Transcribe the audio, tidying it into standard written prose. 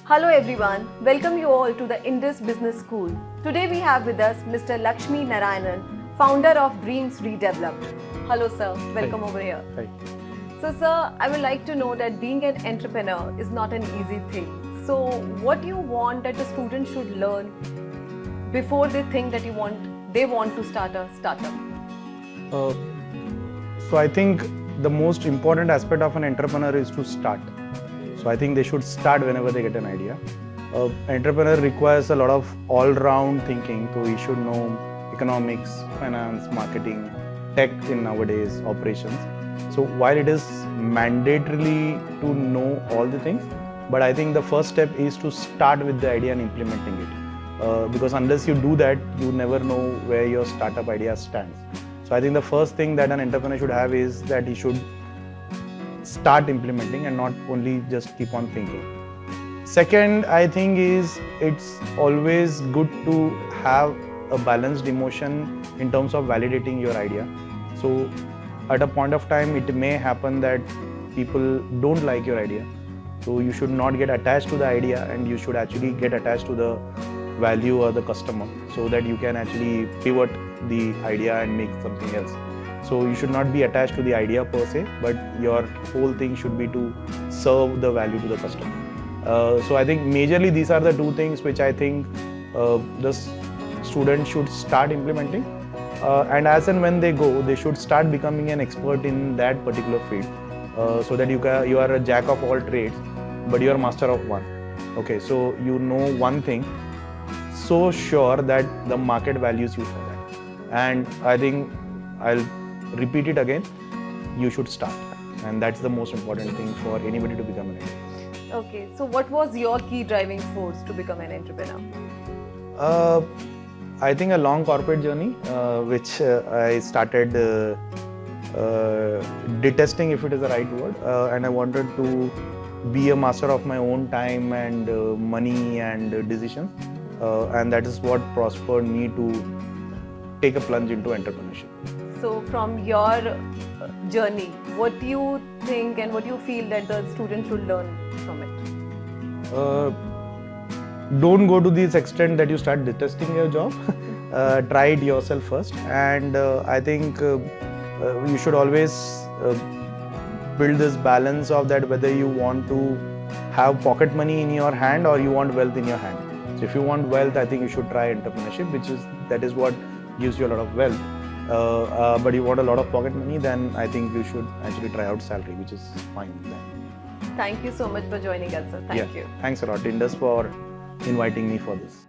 Hello everyone, welcome you all to the Indus Business School. Today we have with us Mr. Lakshminarayanan, founder of Dreams Redeveloped. Hello sir, welcome over here. Hi. So sir, I would like to know that being an entrepreneur is not an easy thing. So what do you want that the student should learn before they think that they want to start a startup? So I think the most important aspect of an entrepreneur is to start. So I think they should start whenever they get an idea. Entrepreneur requires a lot of all-round thinking. So he should know economics, finance, marketing, tech in nowadays, operations. So while it is mandatorily to know all the things, but I think the first step is to start with the idea and implementing it. Because unless you do that, you never know where your startup idea stands. So I think the first thing that an entrepreneur should have is that he should start implementing and not only just keep on thinking. Second, I think it's always good to have a balanced emotion in terms of validating your idea. So at a point of time, it may happen that people don't like your idea. So you should not get attached to the idea and you should actually get attached to the value or the customer so that you can actually pivot the idea and make something else. So you should not be attached to the idea per se, but your whole thing should be to serve the value to the customer. So I think majorly these are the two things which I think the student should start implementing. And as and when they go, they should start becoming an expert in that particular field. So that you are a jack of all trades, but you are master of one. Okay, so you know one thing, so sure that the market values you for that. And I think I'll repeat it again, you should start. And that's the most important thing for anybody to become an entrepreneur. Okay, so what was your key driving force to become an entrepreneur? I think a long corporate journey, which I started detesting, if it is the right word, and I wanted to be a master of my own time and money and decisions, and that is what prospered me to take a plunge into entrepreneurship. So from your journey, what do you think and what do you feel that the student should learn from it? Don't go to this extent that you start detesting your job. Try it yourself first, and I think you should always build this balance of that whether you want to have pocket money in your hand or you want wealth in your hand. So if you want wealth, I think you should try entrepreneurship, that is what gives you a lot of wealth. But you want a lot of pocket money, then I think you should actually try out salary, which is fine then. Thank you so much for joining us, sir. Thank you. Thanks a lot, Indus, for inviting me for this.